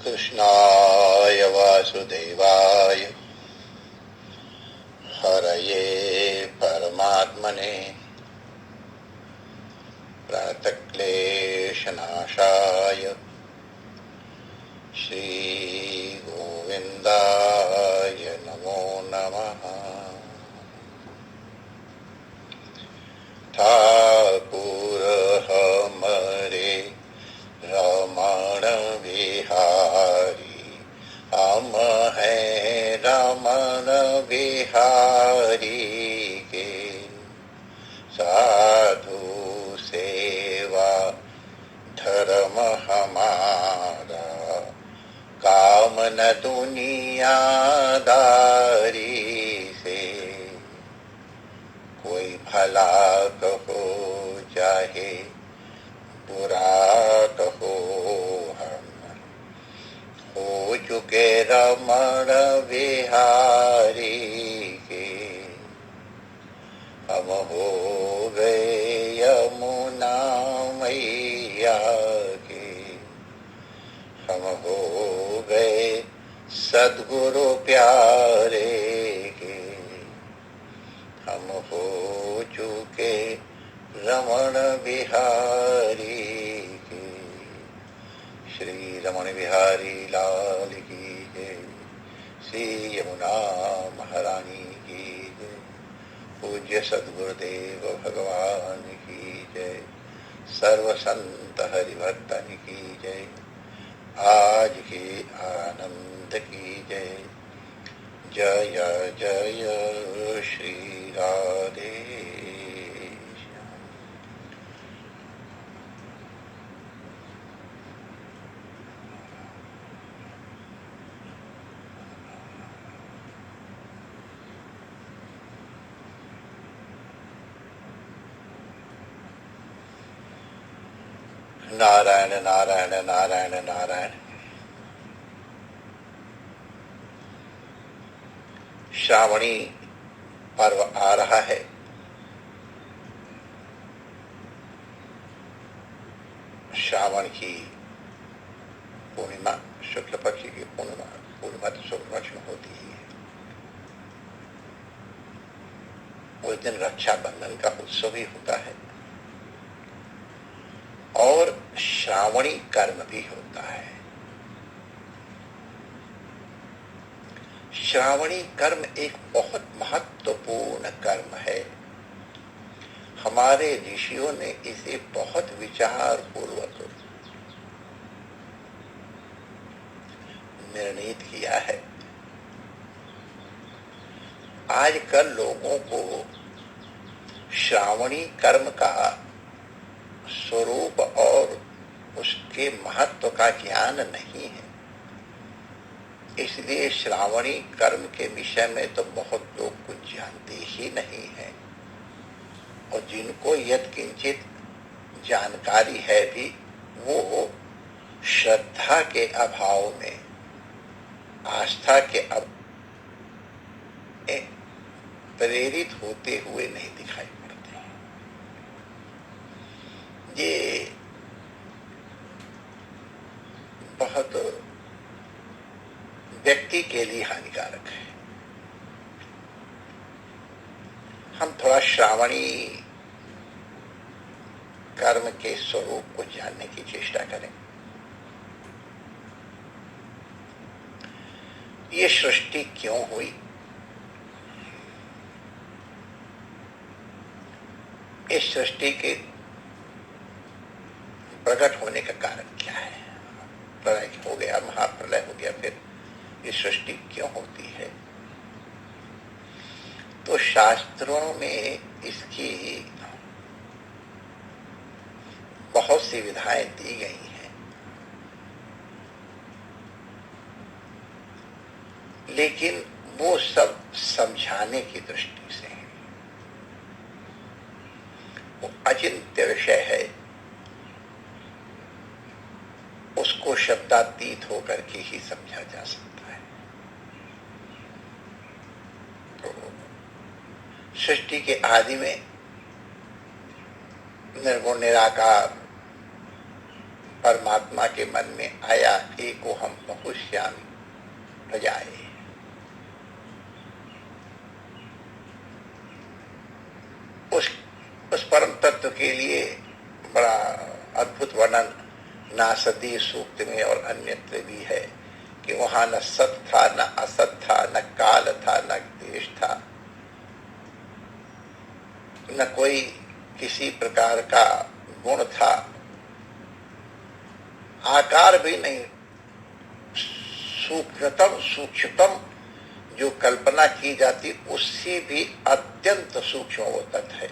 कृष्णाय वासुदेवाय हरये परमात्मने प्रणतक्लेशनाशाय श्रीगोविन्दाय नमो नमः। ठाकुर हमरे रमण बिहारी, हम हैं रमण बिहारी के साधु सेवा धर्म हमारा, काम न दुनियादारी से। कोई भला कहो चाहे बुरा कहो, हम हो चुके रमण बिहारी के। हम हो गए यमुना मैया के, हम हो गए सद्गुरु प्यारे के। हम हो चुके रमण बिहारी के। श्री रमण बिहारी लाल की जय। श्री यमुना महारानी की जय। पूज्य सद्गुरुदेव भगवान की जय। सर्व संत हरिभक्तन की जय। आज के आनंद की जय। जय जय श्री राधे। नारायण नारायण नारायण नारायण। श्रावणी पर्व आ रहा है। श्रावण की पूर्णिमा, शुक्ल पक्ष की पूर्णिमा तो शुक्ल पक्ष में होती ही है। उस दिन रक्षाबंधन का उत्सव भी होता है और श्रावणी कर्म भी होता है। श्रावणी कर्म एक बहुत महत्वपूर्ण कर्म है। हमारे ऋषियों ने इसे बहुत विचार पूर्वक निर्णित किया है। आजकल लोगों को श्रावणी कर्म का स्वरूप और उसके महत्व का ज्ञान नहीं है, इसलिए श्रावणी कर्म के विषय में तो बहुत लोग कुछ जानते ही नहीं है। और जिनको यत्किंचित जानकारी है भी, वो श्रद्धा के अभाव में, आस्था के अभाव में प्रेरित होते हुए नहीं दिखाई पड़ते। ये बहुत व्यक्ति के लिए हानिकारक है। हम थोड़ा श्रावणी कर्म के स्वरूप को जानने की चेष्टा करें। ये सृष्टि क्यों हुई? इस सृष्टि के प्रकट होने का कारण क्या है? प्रलय हो गया, महाप्रलय हो गया, फिर ये सृष्टि क्यों होती है? तो शास्त्रों में इसकी बहुत सी विधाएं दी गई हैं, लेकिन वो सब समझाने की दृष्टि से है। वो अचिंत्य विषय है, उसको शब्दातीत होकर के ही समझा जा सकता है। तो सृष्टि के आदि में निर्गुण निराकार परमात्मा के मन में आया, एको हम बहुश्यामी प्रजाए। उस परम तत्व के लिए बड़ा अद्भुत वर्णन नासदी सूक्त में और अन्यत्र भी है कि वहां न सत था, न असत था, न काल था, न देश था, न कोई किसी प्रकार का गुण था, आकार भी नहीं। सूक्ष्मतम जो कल्पना की जाती उससे भी अत्यंत सूक्ष्म वो तत्व है।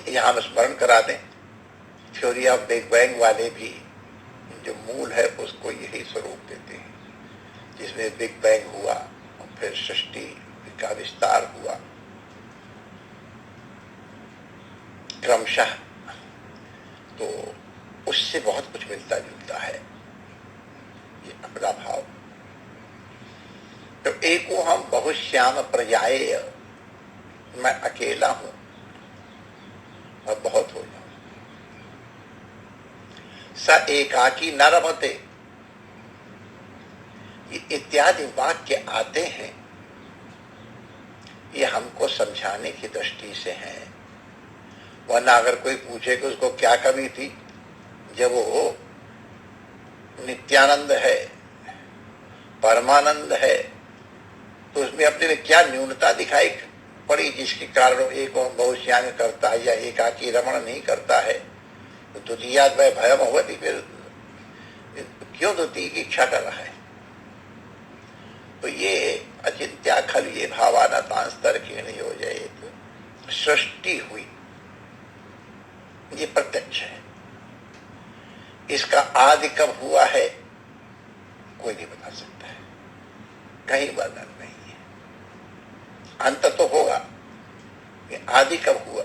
यहां हम स्मरण करा दें, थ्योरी ऑफ बिग बैंग वाले भी जो मूल है उसको यही स्वरूप देते हैं, जिसमें बिग बैंग हुआ और फिर सृष्टि का विस्तार हुआ क्रमशः, तो उससे बहुत कुछ मिलता जुलता है ये अपना भाव। तो एको हम बहुश्याम प्रजाए, मैं अकेला हूं और बहुत हो जाऊं। स एकाकी न रमते, ये इत्यादि वाक्य आते हैं, ये हमको समझाने की दृष्टि से है। वरना अगर कोई पूछे कि उसको क्या कमी थी, जब वो नित्यानंद है, परमानंद है, तो उसमें अपने में क्या न्यूनता दिखाई पड़ी जिसके कारण एक बहुश्यामी करता है या एकाकी रमण नहीं करता है। तो द्वितीयाद में भयम होती, फिर क्यों द्वितीय की इच्छा कर रहा है। तो ये अचिंत्या खल ये भावानातांस्तर क्षीण हो जाए, तो सृष्टि हुई, ये प्रत्यक्ष है। इसका आदि कब हुआ है कोई नहीं बता सकता है, कहीं वर्णन नहीं है। अंत तो होगा कि आदि कब हुआ,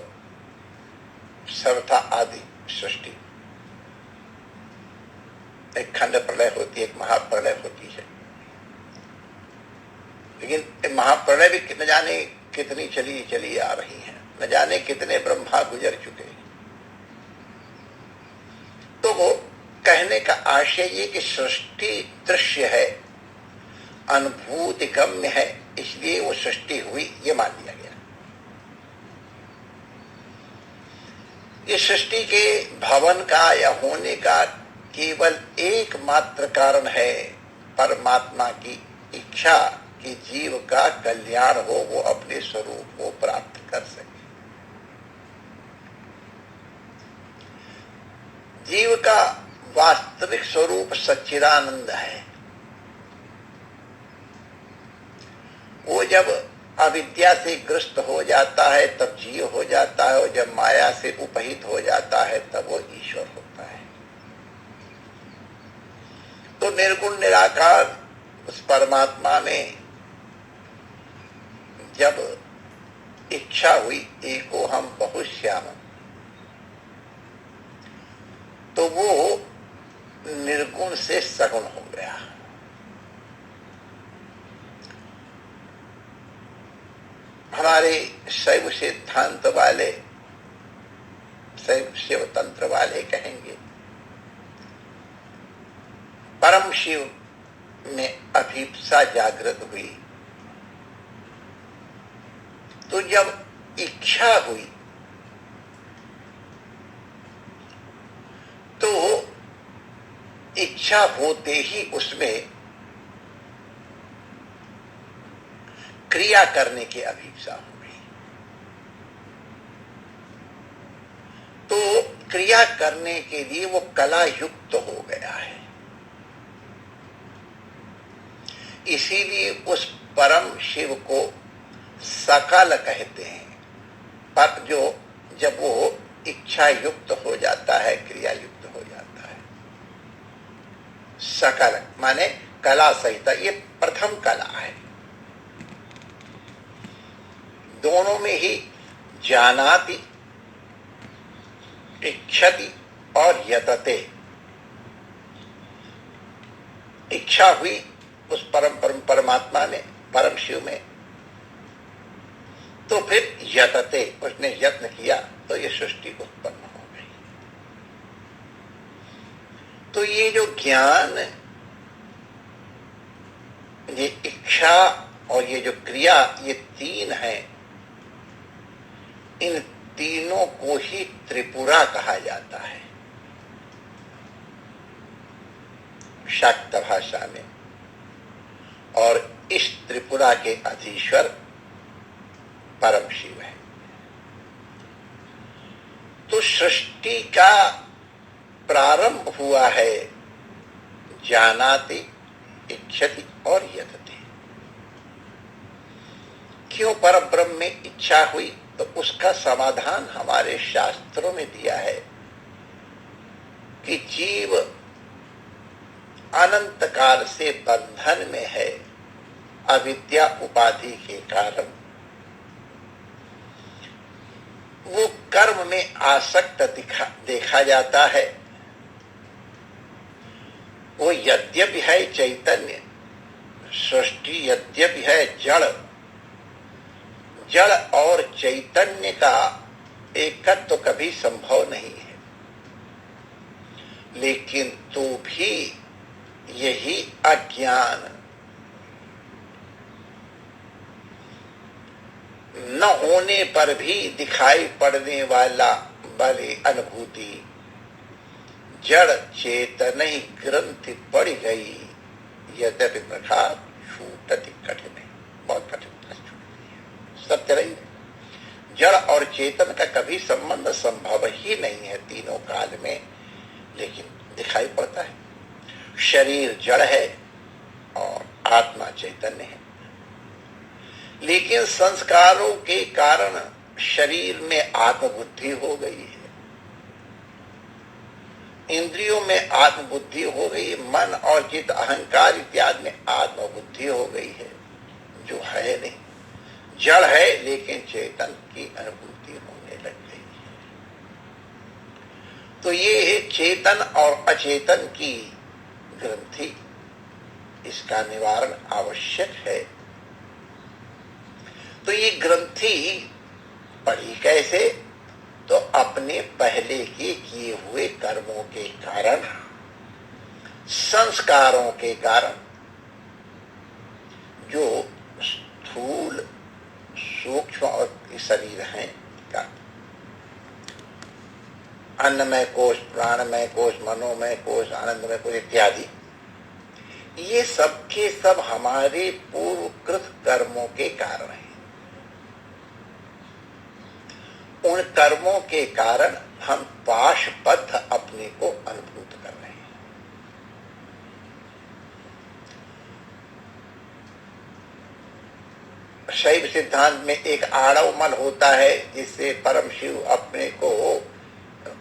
सर्वथा आदि सृष्टि। एक खंड प्रलय होती है, एक महाप्रलय होती है, लेकिन महाप्रलय भी न जाने कितनी चली आ रही है, न जाने कितने ब्रह्मा गुजर चुके हैं। तो वो कहने का आशय ये कि सृष्टि दृश्य है, अनुभूति गम्य है, इसलिए वो सृष्टि हुई, ये मान लिया गया। ये सृष्टि के भवन का या होने का केवल एकमात्र कारण है परमात्मा की इच्छा कि जीव का कल्याण हो, वो अपने स्वरूप को प्राप्त कर सके। जीव का वास्तविक स्वरूप सच्चिदानंद है। वो जब अविद्या से ग्रस्त हो जाता है तब जीव हो जाता है, और जब माया से उपहित हो जाता है तब वो ईश्वर होता है। तो निर्गुण निराकार उस परमात्मा में जब इच्छा हुई एको हम बहुश्याम, तो वो निर्गुण से सगुण हो गया। हमारे शैव सिद्धांत वाले, शैव शिव तंत्र वाले कहेंगे परम शिव में अभिप्सा जागृत हुई, तो जब इच्छा हुई तो इच्छा होते ही उसमें क्रिया करने की अभिप्सा हो गई। तो क्रिया करने के लिए वो कला युक्त हो गया है। इसीलिए उस परम शिव को सकल कहते हैं, पर जो जब वो इच्छा युक्त हो जाता है, क्रिया युक्त हो जाता है। सकल माने कला सहित, ये प्रथम कला है। दोनों में ही जानाति, इच्छति और यतते, इच्छा हुई उस परमात्मा में, परम शिव में, तो फिर यतते, उसने यत्न किया तो ये सृष्टि उत्पन्न हो गई। तो ये जो ज्ञान, ये इच्छा और ये जो क्रिया, ये तीन हैं। इन तीनों को ही त्रिपुरा कहा जाता है शाक्त भाषा में। और इस त्रिपुरा के अधीश्वर परम शिव है। तो सृष्टि का प्रारंभ हुआ है जानाति, इच्छति और यतते। क्यों परब्रह्म में इच्छा हुई? तो उसका समाधान हमारे शास्त्रों में दिया है कि जीव अनंत काल से बंधन में है अविद्या उपाधि के कारण। वो कर्म में आसक्त देखा जाता है। वो यद्यपि है चैतन्य, सृष्टि यद्यपि है जड़, जड़ और चैतन्य का एकत्व तो कभी संभव नहीं है। लेकिन तो भी यही अज्ञान, न होने पर भी दिखाई पड़ने वाली अनुभूति जड़ चेतन ही ग्रंथि पड़ गई, यद्यपि प्रकार छूटति कठिन है। बहुत कठिन सत्य रही। जड़ और चेतन का कभी संबंध संभव ही नहीं है तीनों काल में, लेकिन दिखाई पड़ता है। शरीर जड़ है और आत्मा चैतन्य है। लेकिन संस्कारों के कारण शरीर में आत्मबुद्धि हो गई है, इंद्रियों में आत्मबुद्धि हो गई, मन और चित्त अहंकार इत्यादि में आत्मबुद्धि हो गई है, जो है नहीं। जड़ है लेकिन चेतन की अनुभूति होने लग गई है। तो ये चेतन और अचेतन की ग्रंथि, इसका निवारण आवश्यक है। तो ये ग्रंथि पड़ी कैसे? तो अपने पहले के किए हुए कर्मों के कारण, संस्कारों के कारण, जो स्थूल सूक्ष्म और शरीर हैं का अन्नमय कोश, प्राणमय कोश, मनोमय कोश, आनंदमय कोश इत्यादि, ये सब के सब हमारे पूर्वकृत कर्मों के कारण हैं। उन कर्मों के कारण हम पाशबद्ध अपने को अनुभूत कर रहे हैं। शैव सिद्धांत में एक आणव मल होता है, जिससे परम शिव अपने को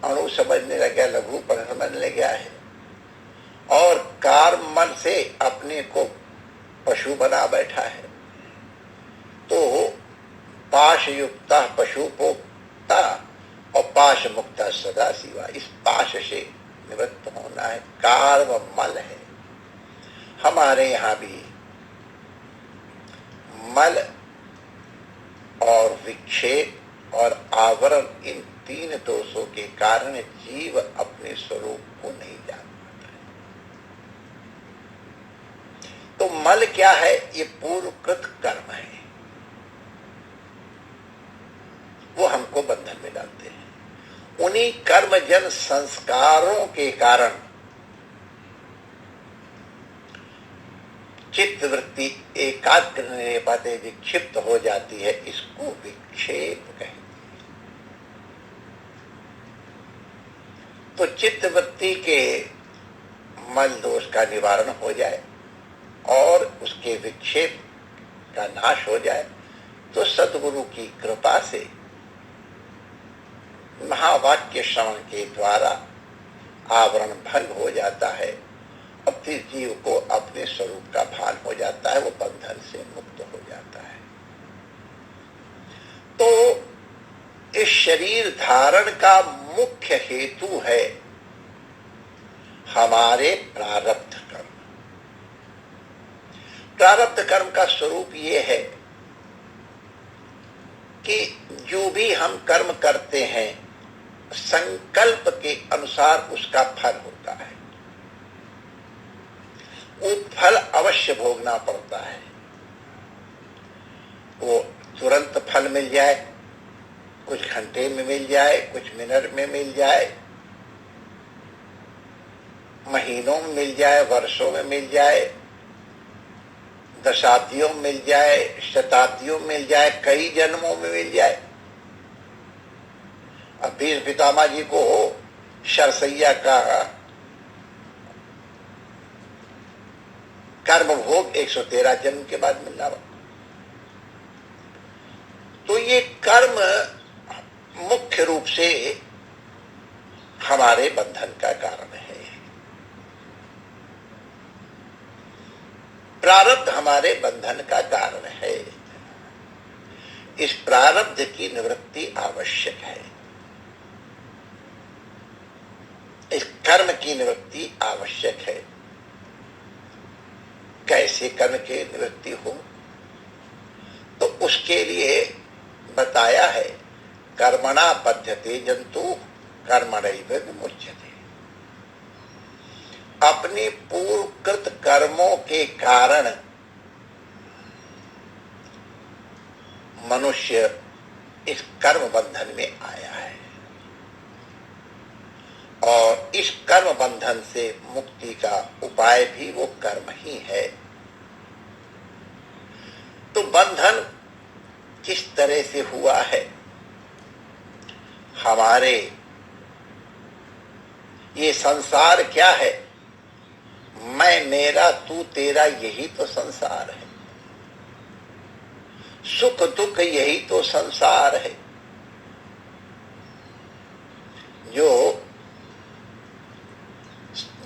अणु समझने लग गया, लघु पर समझने लग गया है, और कार्म मल से अपने को पशु बना बैठा है। तो पाश युक्ता पशु पोक्ता और पाश मुक्ता सदा शिवा, इस पाश से निवृत्त होना है। कार्म मल है। हमारे यहाँ भी मल और विक्षेप और आवरण, इन तीन दोषों के कारण जीव अपने स्वरूप को नहीं जान पाता है। तो मल क्या है? ये पूर्वकृत कर्म है, वो हमको बंधन में डालते हैं। उन्हीं कर्मजन संस्कारों के कारण चित्त वृत्ति एकाग्र नहीं रह पाते, विक्षिप्त हो जाती है। इसको विक्षेप कहते हैं। तो चित्त वृत्ति के मल दोष का निवारण हो जाए और उसके विक्षेप का नाश हो जाए, तो सद्गुरु की कृपा से महावाक्य श्रवण के द्वारा आवरण भंग हो जाता है। अब फिर जीव को अपने स्वरूप का भान हो जाता है, वो बंधन से मुक्त हो जाता है। तो इस शरीर धारण का मुख्य हेतु है हमारे प्रारब्ध कर्म। प्रारब्ध कर्म का स्वरूप ये है कि जो भी हम कर्म करते हैं संकल्प के अनुसार उसका फल होता है। वो फल अवश्य भोगना पड़ता है। वो तुरंत फल मिल जाए, कुछ घंटे में मिल जाए, कुछ मिनट में मिल जाए, महीनों में मिल जाए, वर्षों में मिल जाए, दशाब्दियों में मिल जाए, शताब्दियों में मिल जाए, कई जन्मों में मिल जाए। अब भीष्म पितामह जी को शरसैया का कर्म भोग 113 जन्म के बाद मिलना। तो ये कर्म मुख्य रूप से हमारे बंधन का कारण है। प्रारब्ध हमारे बंधन का कारण है। इस प्रारब्ध की निवृत्ति आवश्यक है। इस कर्म की निवृत्ति आवश्यक है। कैसे कर्म की निवृत्ति हो, तो उसके लिए बताया है कर्मणा बध्यते जंतु कर्मणैव विमुच्यते। अपने पूर्वकृत कर्मों के कारण मनुष्य इस कर्म बंधन में आया है और इस कर्म बंधन से मुक्ति का उपाय भी वो कर्म ही है। तो बंधन किस तरह से हुआ है? हमारे ये संसार क्या है? मैं मेरा तू तेरा, यही तो संसार है। सुख दुख यही तो संसार है। जो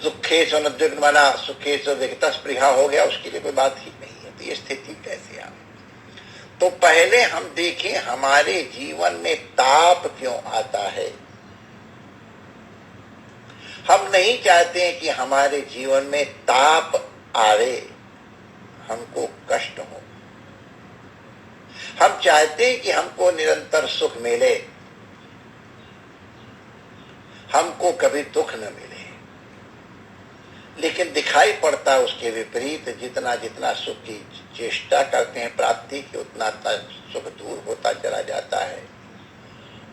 दुखेषु अनुद्विग्नमनः सुखेषु विगतस्पृहा हो गया, उसके लिए कोई बात ही नहीं है। तो ये स्थिति कैसे आ गई? तो पहले हम देखें हमारे जीवन में ताप क्यों आता है। हम नहीं चाहते हैं कि हमारे जीवन में ताप आवे, हमको कष्ट हो। हम चाहते हैं कि हमको निरंतर सुख मिले, हमको कभी दुख न मिले। लेकिन दिखाई पड़ता है उसके विपरीत। जितना जितना सुख की चेष्टा करते हैं प्राप्ति की, उतना सुख दूर होता चला जाता है।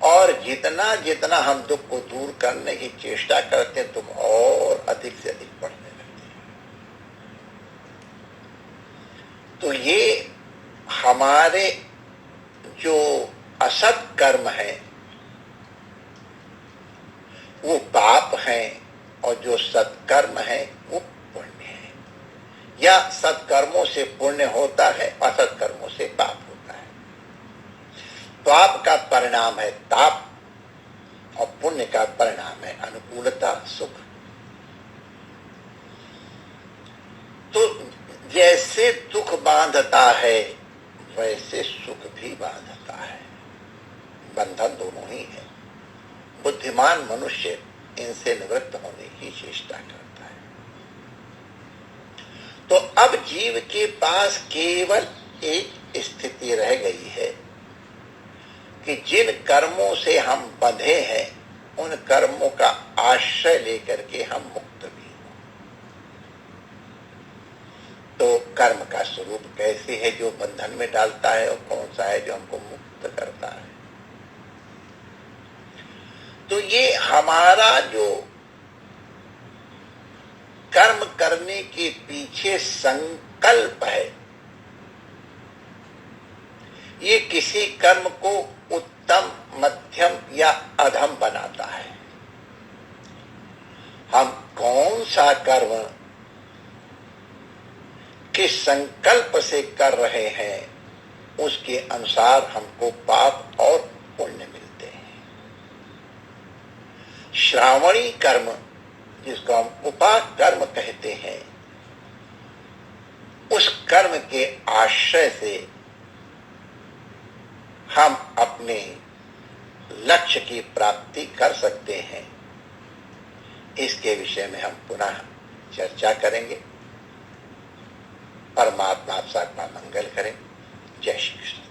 और जितना जितना हम दुख को दूर करने की चेष्टा करते हैं, दुख और अधिक से अधिक बढ़ने लगते हैं। तो ये हमारे जो असत कर्म है वो पाप हैं, और जो सत्कर्म है वो पुण्य है। या सत्कर्मों से पुण्य होता है, असत कर्मों से पाप होता है। पाप का परिणाम है ताप और पुण्य का परिणाम है अनुकूलता, सुख। तो जैसे दुख बांधता है वैसे सुख भी बांधता है। बंधन दोनों ही है। बुद्धिमान मनुष्य इनसे निवृत्त होने की चेष्टा करता है। तो अब जीव के पास केवल एक स्थिति रह गई है कि जिन कर्मों से हम बंधे हैं उन कर्मों का आश्रय लेकर के हम मुक्त भी हों। तो कर्म का स्वरूप कैसे है जो बंधन में डालता है, और कौन सा है जो हमको मुक्त करता है? तो ये हमारा जो कर्म करने के पीछे संकल्प है, ये किसी कर्म को उत्तम, मध्यम या अधम बनाता है। हम कौन सा कर्म किस संकल्प से कर रहे हैं, उसके अनुसार हमको पाप और पुण्य मिलते हैं। श्रावणी कर्म, जिसको हम उपाकर्म कहते हैं, उस कर्म के आश्रय से हम अपने लक्ष्य की प्राप्ति कर सकते हैं। इसके विषय में हम पुनः चर्चा करेंगे। परमात्मा आप सबका मंगल करें। जय श्री कृष्ण।